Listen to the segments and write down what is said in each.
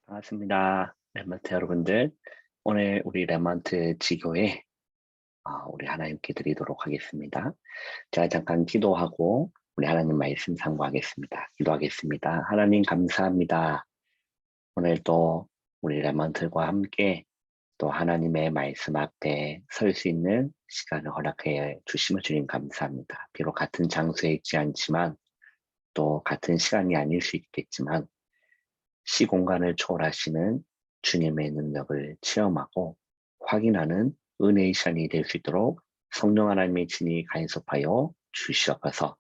반갑습니다. 랩런트 여러분들. 오늘 우리 랩런트 지교에 우리 하나님께 드리도록 하겠습니다. 제가 잠깐 기도하고 우리 하나님 말씀 상고하겠습니다. 기도하겠습니다. 하나님 감사합니다. 오늘 또 우리 랩런트과 함께 또 하나님의 말씀 앞에 설 수 있는 시간을 허락해 주시면 주님 감사합니다. 비록 같은 장소에 있지 않지만 또 같은 시간이 아닐 수 있겠지만 시공간을 초월하시는 주님의 능력을 체험하고 확인하는 은혜의 시간이 될 수 있도록 성령 하나님의 진이 간섭하여 주시옵소서.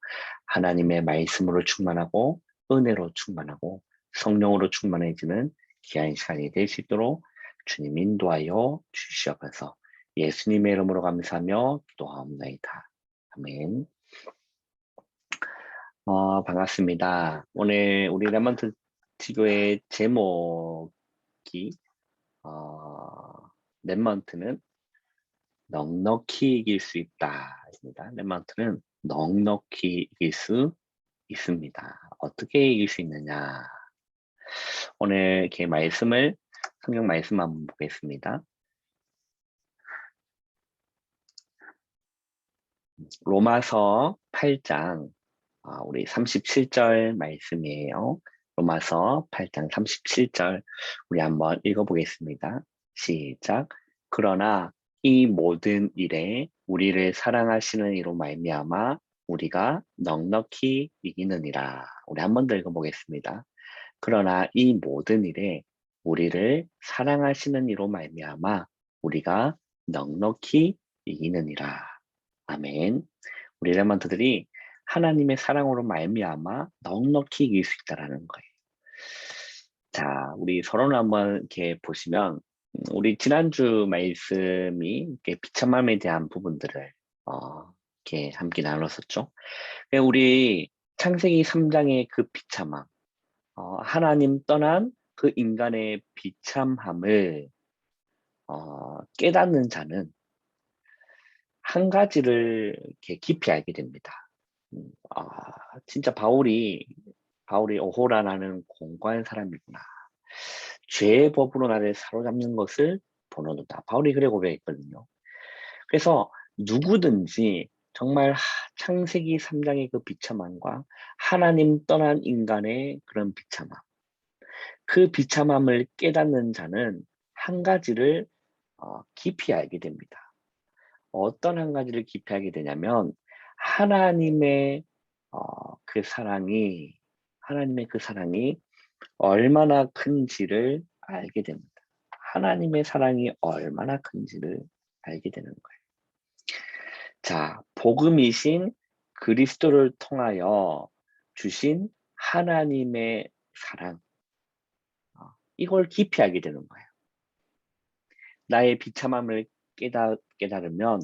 하나님의 말씀으로 충만하고 은혜로 충만하고 성령으로 충만해지는 귀한 시간이 될 수 있도록 주님 인도하여 주시옵소서. 예수님의 이름으로 감사하며 기도하옵나이다. 아멘. 반갑습니다. 오늘 우리 레몬트 티교의 제목이 랩먼트는 넉넉히 이길 수 있다입니다. 랩먼트는 넉넉히 이길 수 있습니다. 어떻게 이길 수 있느냐? 오늘 이렇게 성경 말씀 한번 보겠습니다. 로마서 8장 우리 37절 말씀이에요. 로마서 8장 37절 우리 한번 읽어보겠습니다. 시작. 그러나 이 모든 일에 우리를 사랑하시는 이로 말미암아 우리가 넉넉히 이기느니라. 우리 한 번 더 읽어보겠습니다. 그러나 이 모든 일에 우리를 사랑하시는 이로 말미암아 우리가 넉넉히 이기느니라. 아멘. 우리 렘넌트들이 하나님의 사랑으로 말미암아 넉넉히 이길 수 있다라는 거예요. 자, 우리 서론을 한번 이렇게 보시면 우리 지난주 말씀이 이렇게 비참함에 대한 부분들을 이렇게 함께 나눴었죠. 우리 창세기 3장의 그 비참함, 하나님 떠난 그 인간의 비참함을 깨닫는 자는 한 가지를 이렇게 깊이 알게 됩니다. 아, 진짜 바울이 오호라 나는 공고한 사람이구나. 죄의 법으로 나를 사로잡는 것을 번호놓다. 바울이 그래 고백했거든요. 그래서 누구든지 정말 창세기 3장의 그 비참함과 하나님 떠난 인간의 그런 비참함, 그 비참함을 깨닫는 자는 한 가지를 깊이 알게 됩니다. 어떤 한 가지를 깊이 알게 되냐면 하나님의 하나님의 그 사랑이 얼마나 큰지를 알게 됩니다. 하나님의 사랑이 얼마나 큰지를 알게 되는 거예요. 자, 복음이신 그리스도를 통하여 주신 하나님의 사랑, 이걸 깊이 알게 되는 거예요. 나의 비참함을 깨달으면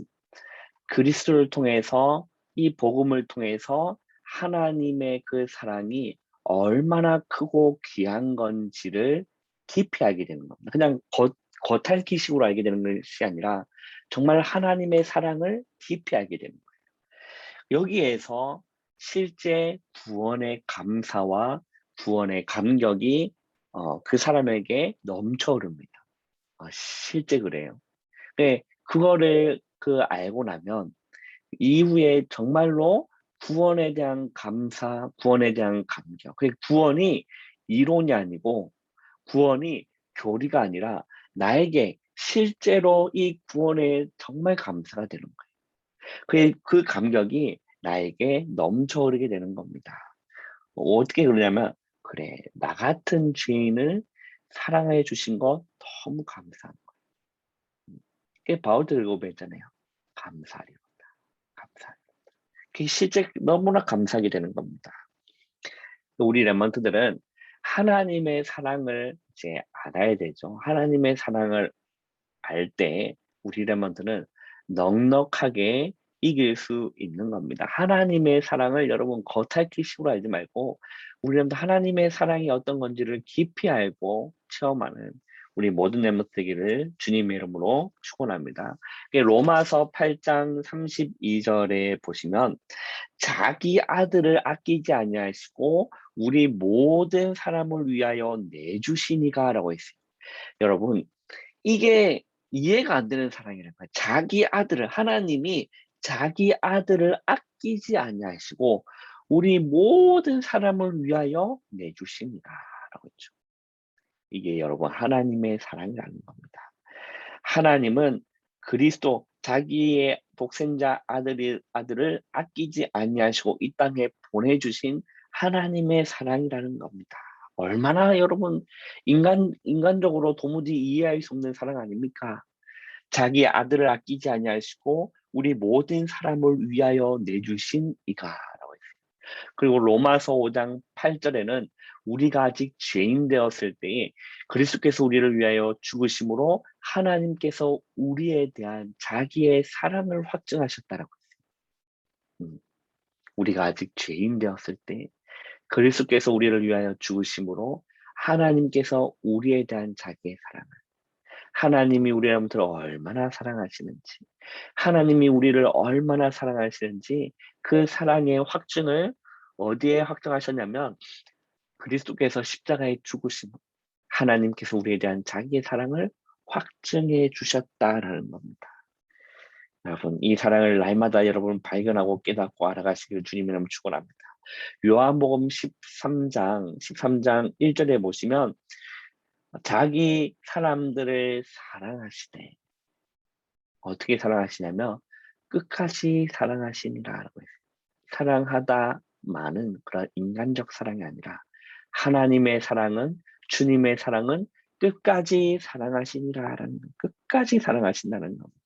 그리스도를 통해서 이 복음을 통해서 하나님의 그 사랑이 얼마나 크고 귀한 건지를 깊이 알게 되는 겁니다. 그냥 겉핥기식으로 알게 되는 것이 아니라 정말 하나님의 사랑을 깊이 알게 되는 거예요. 여기에서 실제 구원의 감사와 구원의 감격이 그 사람에게 넘쳐 흐릅니다. 실제 그래요. 그거를 알고 나면 이후에 정말로 구원에 대한 감사, 구원에 대한 감격. 구원이 이론이 아니고 구원이 교리가 아니라 나에게 실제로 이 구원에 정말 감사가 되는 거예요. 그 감격이 나에게 넘쳐 흐르게 되는 겁니다. 어떻게 그러냐면, 그래, 나 같은 죄인을 사랑해 주신 것 너무 감사한 거예요. 그게 바울도 읽어보잖아요. 감사하리로다. 감사하리. 그게 실제 너무나 감사하게 되는 겁니다. 우리 랩런트들은 하나님의 사랑을 이제 알아야 되죠. 하나님의 사랑을 알 때 우리 랩런트는 넉넉하게 이길 수 있는 겁니다. 하나님의 사랑을 여러분 겉핥기식으로 알지 말고 우리 랩런트 하나님의 사랑이 어떤 건지를 깊이 알고 체험하는 우리 모든 렘넌트 되기를 주님의 이름으로 축원합니다. 로마서 8장 32절에 보시면 자기 아들을 아끼지 아니하시고 우리 모든 사람을 위하여 내주시니가라고 했어요. 여러분, 이게 이해가 안 되는 사랑이라는 거예요. 자기 아들을, 하나님이 자기 아들을 아끼지 아니하시고 우리 모든 사람을 위하여 내주십니다라고 했죠. 이게 여러분 하나님의 사랑이라는 겁니다. 하나님은 그리스도 자기의 독생자 아들을 아끼지 아니하시고 이 땅에 보내주신 하나님의 사랑이라는 겁니다. 얼마나 여러분 인간적으로 도무지 이해할 수 없는 사랑 아닙니까? 자기 아들을 아끼지 아니하시고 우리 모든 사람을 위하여 내주신 이가라고 했어요. 그리고 로마서 5장 8절에는 우리가 아직 죄인 되었을 때에 그리스도께서 우리를 위하여 죽으심으로 하나님께서 우리에 대한 자기의 사랑을 확증하셨다라고 했어요. 우리가 아직 죄인 되었을 때 그리스도께서 우리를 위하여 죽으심으로 하나님께서 우리에 대한 자기의 사랑을, 하나님이 우리 여러분들을 얼마나 사랑하시는지, 하나님이 우리를 얼마나 사랑하시는지 그 사랑의 확증을 어디에 확정하셨냐면 그리스도께서 십자가에 죽으심으로 하나님께서 우리에 대한 자기의 사랑을 확증해 주셨다라는 겁니다. 여러분, 이 사랑을 날마다 여러분 발견하고 깨닫고 알아가시길 주님의 이름으로 축원합니다. 요한복음 13장 1절에 보시면 자기 사람들을 사랑하시되 어떻게 사랑하시냐면 끝까지 사랑하시니라라고 했어요. 사랑하다만은 그런 인간적 사랑이 아니라 하나님의 사랑은, 주님의 사랑은 끝까지 사랑하시니라라는, 끝까지 사랑하신다는 겁니다.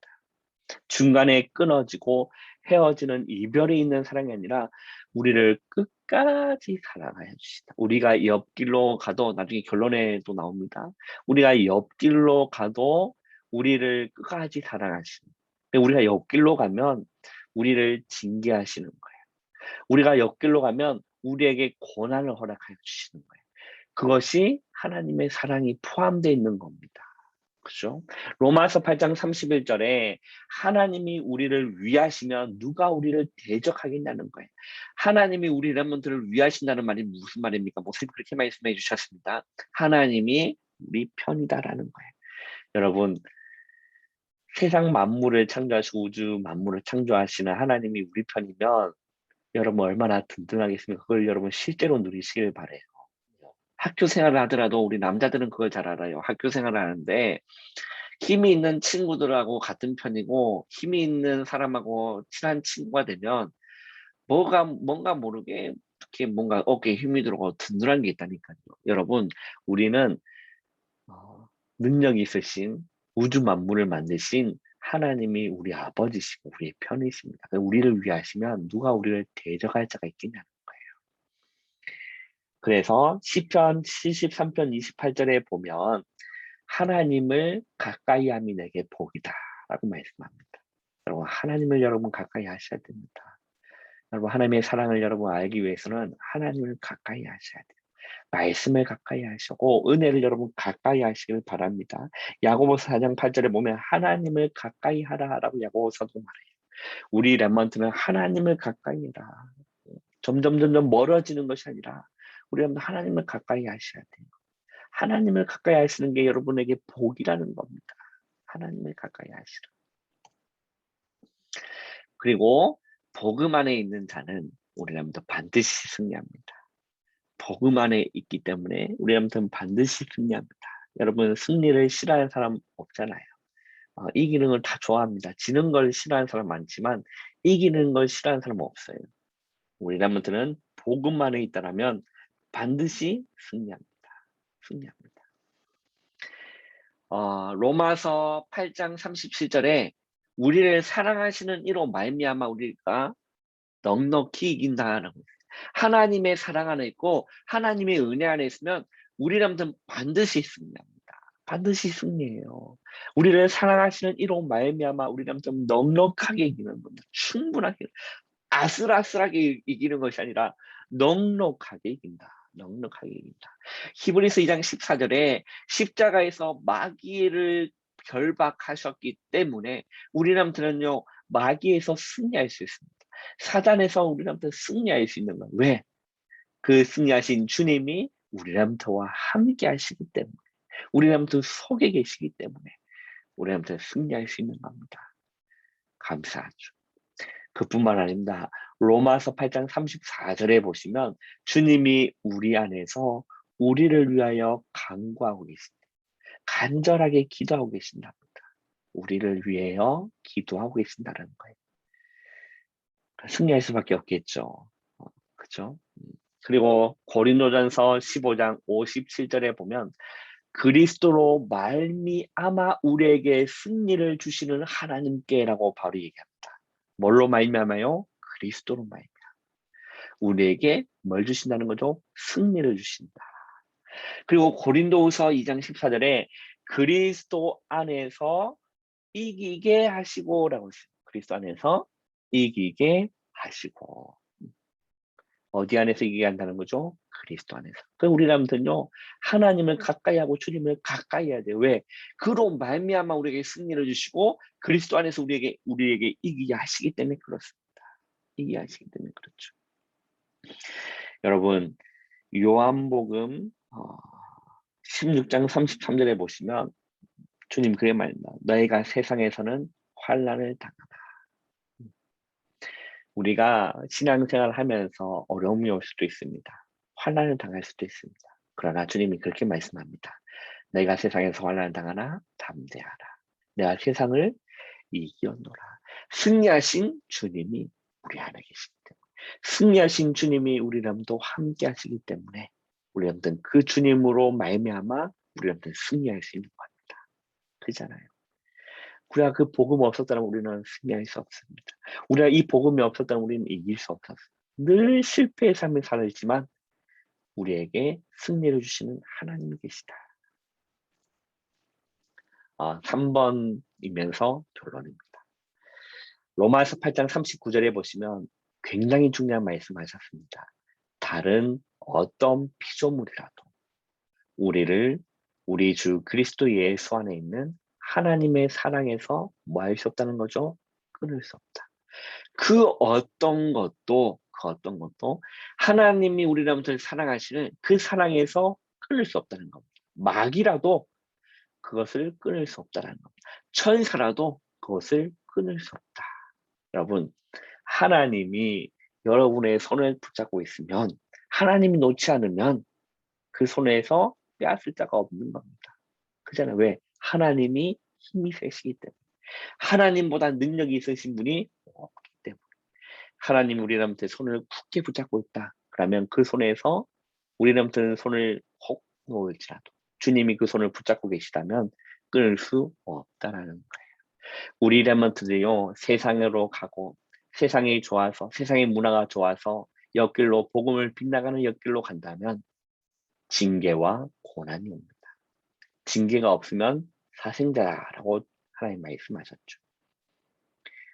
중간에 끊어지고 헤어지는 이별이 있는 사랑이 아니라 우리를 끝까지 사랑하여 주시다. 우리가 옆길로 가도 나중에 결론에도 나옵니다. 우리가 옆길로 가도 우리를 끝까지 사랑하시는. 우리가 옆길로 가면 우리를 징계하시는 거예요. 우리가 옆길로 가면 우리에게 고난을 허락하여 주시는 거예요. 그것이 하나님의 사랑이 포함되어 있는 겁니다. 그죠? 로마서 8장 31절에 하나님이 우리를 위하시면 누가 우리를 대적하겠냐는 거예요. 하나님이 우리 렘넌트를 위하신다는 말이 무슨 말입니까? 목사님 그렇게 말씀해 주셨습니다. 하나님이 우리 편이다라는 거예요. 여러분, 세상 만물을 창조하시고 우주 만물을 창조하시는 하나님이 우리 편이면 여러분 얼마나 든든하겠습니까? 그걸 여러분 실제로 누리시길 바래요. 학교 생활을 하더라도 우리 남자들은 그걸 잘 알아요. 학교 생활을 하는데 힘이 있는 친구들하고 같은 편이고 힘이 있는 사람하고 친한 친구가 되면 뭔가 모르게 이렇게 뭔가 어깨에 힘이 들어가고 든든한 게 있다니까요. 여러분, 우리는 능력이 있으신 우주 만물을 만드신 하나님이 우리 아버지시고 우리의 편이십니다. 우리를 위하시면 누가 우리를 대적할 자가 있겠냐는 거예요. 그래서 시편 73편 28절에 보면 하나님을 가까이 함이 내게 복이다 라고 말씀합니다. 여러분, 하나님을 여러분 가까이 하셔야 됩니다. 여러분, 하나님의 사랑을 여러분 알기 위해서는 하나님을 가까이 하셔야 돼요. 말씀을 가까이 하시고 은혜를 여러분 가까이 하시길 바랍니다. 야고보서 4장 8절에 보면 하나님을 가까이 하라라고 야고보서도 말해요. 우리 렘넌트는 하나님을 가까이 해라. 점점 멀어지는 것이 아니라 우리 하나님을 가까이 하셔야 돼요. 하나님을 가까이 하시는 게 여러분에게 복이라는 겁니다. 하나님을 가까이 하시라. 그리고 복음 안에 있는 자는 우리라면도 반드시 승리합니다. 복음 안에 있기 때문에 우리라면도 반드시 승리합니다. 여러분 승리를 싫어하는 사람 없잖아요. 이기는 걸 다 좋아합니다. 지는 걸 싫어하는 사람 많지만 이기는 걸 싫어하는 사람 없어요. 우리라면들은 복음 안에 있다라면 반드시 승리합니다. 승리합니다. 로마서 8장 37절에 우리를 사랑하시는 이로 말미암아 우리가 넉넉히 이긴다라고. 하나님의 사랑 안에 있고 하나님의 은혜 안에 있으면 우리라면 반드시 승리합니다. 반드시 승리해요. 우리를 사랑하시는 이로 말미암아 우리라면 좀 넉넉하게 이기는 겁니다. 충분하게 아슬아슬하게 이기는 것이 아니라 넉넉하게 이긴다. 넉넉하게 이깁니다. 히브리서 2장 14절에 십자가에서 마귀를 결박하셨기 때문에 우리람들은요 마귀에서 승리할 수 있습니다. 사단에서 우리람들 승리할 수 있는 거예요. 왜? 그 승리하신 주님이 우리람들과 함께 하시기 때문에, 우리람들 속에 계시기 때문에 우리람들 승리할 수 있는 겁니다. 감사하죠. 그뿐만 아닙니다. 로마서 8장 34절에 보시면 주님이 우리 안에서 우리를 위하여 간구하고 계십니다. 간절하게 기도하고 계신답니다. 우리를 위하여 기도하고 계신다는 거예요. 승리할 수밖에 없겠죠. 그죠? 그리고 고린도전서 15장 57절에 보면 그리스도로 말미암아 우리에게 승리를 주시는 하나님께라고 바로 얘기합니다. 뭘로 말미암아요? 그리스도로 말미암아. 우리에게 뭘 주신다는 거죠? 승리를 주신다. 그리고 고린도후서 2장 14절에 그리스도 안에서 이기게 하시고라고 했어요. 그리스도 안에서 이기게 하시고. 어디 안에서 이기게 한다는 거죠? 그리스도 안에서. 그 우리라면요 하나님을 가까이 하고 주님을 가까이 해야 돼요. 왜? 그로 말미암아 우리에게 승리를 주시고 그리스도 안에서 우리에게 이기게 하시기 때문에 그렇습니다. 이기게 하시기 때문에 그렇죠. 여러분 요한복음 16장 33절에 보시면 주님 그게 말입니다. 너희가 세상에서는 환난을 당하라. 우리가 신앙생활을 하면서 어려움이 올 수도 있습니다. 환난을 당할 수도 있습니다. 그러나 주님이 그렇게 말씀합니다. 너희가 세상에서 환난을 당하나 담대하라. 내가 세상을 이겼노라. 승리하신 주님이 우리 안에 계시기 때문에, 승리하신 주님이 우리랑도 함께 하시기 때문에 우리랑은 그 주님으로 말미암아 우리랑은 승리할 수 있는 겁니다. 그렇잖아요. 우리가 그 복음 없었다면 우리는 승리할 수 없습니다. 우리가 이 복음이 없었다면 우리는 이길 수 없었어요. 늘 실패의 삶을 살았지만 우리에게 승리를 주시는 하나님이 계시다. 3번이면서 결론입니다. 로마서 8장 39절에 보시면 굉장히 중요한 말씀하셨습니다. 다른 어떤 피조물이라도 우리 주 그리스도 예수 안에 있는 하나님의 사랑에서 뭐 할 수 없다는 거죠? 끊을 수 없다. 그 어떤 것도 하나님이 우리를 사랑하시는 그 사랑에서 끊을 수 없다는 겁니다. 마귀라도 그것을 끊을 수 없다는 겁니다. 천사라도 그것을 끊을 수 없다. 여러분, 하나님이 여러분의 손을 붙잡고 있으면, 하나님이 놓지 않으면 그 손에서 빼앗을 자가 없는 겁니다. 그잖아요. 왜? 하나님이 힘이 세시기 때문에. 하나님보다 능력이 있으신 분이 없기 때문에. 하나님이 우리한테 손을 굳게 붙잡고 있다. 그러면 그 손에서 우리한테는 손을 혹 놓을지라도 주님이 그 손을 붙잡고 계시다면 끊을 수 없다라는 거예요. 우리 렘넌트들이요 세상으로 가고 세상이 좋아서 세상의 문화가 좋아서 옆길로 복음을 빗나가는 옆길로 간다면 징계와 고난이 옵니다. 징계가 없으면 사생자라고 하나님 말씀하셨죠.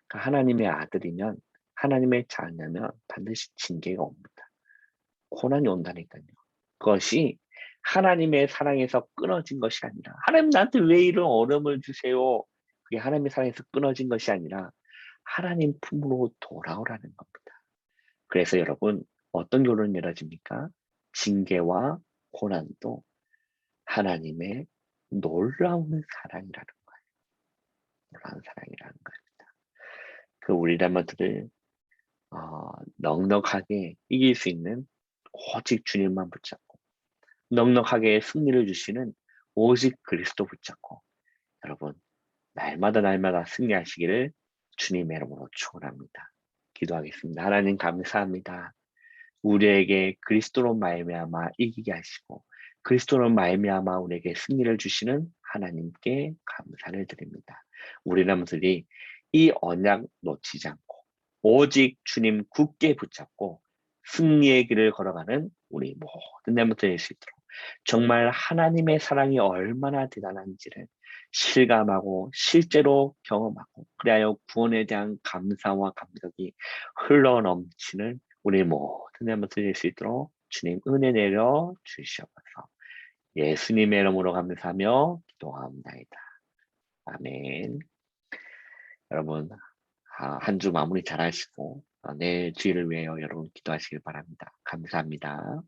그러니까 하나님의 아들이면 하나님의 자녀면 반드시 징계가 옵니다. 고난이 온다니까요. 그것이 하나님의 사랑에서 끊어진 것이 아니라 하나님 나한테 왜 이런 어려움을 주세요. 그게 하나님의 사랑에서 끊어진 것이 아니라 하나님 품으로 돌아오라는 겁니다. 그래서 여러분 어떤 결론이 내려집니까? 징계와 고난도 하나님의 놀라운 사랑이라는 거예요. 놀라운 사랑이라는 겁니다. 그 우리 렘넌트를 넉넉하게 이길 수 있는 오직 주님만 붙잡고 넉넉하게 승리를 주시는 오직 그리스도 붙잡고 여러분 날마다 승리하시기를 주님의 이름으로 축원합니다. 기도하겠습니다. 하나님 감사합니다. 우리에게 그리스도로 말미암아 이기게 하시고 그리스도로 말미암아 우리에게 승리를 주시는 하나님께 감사를 드립니다. 우리 렘넌트들이 이 언약 놓치지 않고 오직 주님 굳게 붙잡고 승리의 길을 걸어가는 우리 모든 렘넌트 될 수 있도록 정말 하나님의 사랑이 얼마나 대단한지를 실감하고 실제로 경험하고 그리하여 구원에 대한 감사와 감격이 흘러넘치는 우리 모든 렘넌트 될 수 있도록 주님 은혜 내려 주시옵소서. 예수님의 이름으로 감사하며 기도하옵나이다. 아멘. 여러분, 한 주 마무리 잘 하시고, 내일 주일을 위하여 여러분 기도하시길 바랍니다. 감사합니다.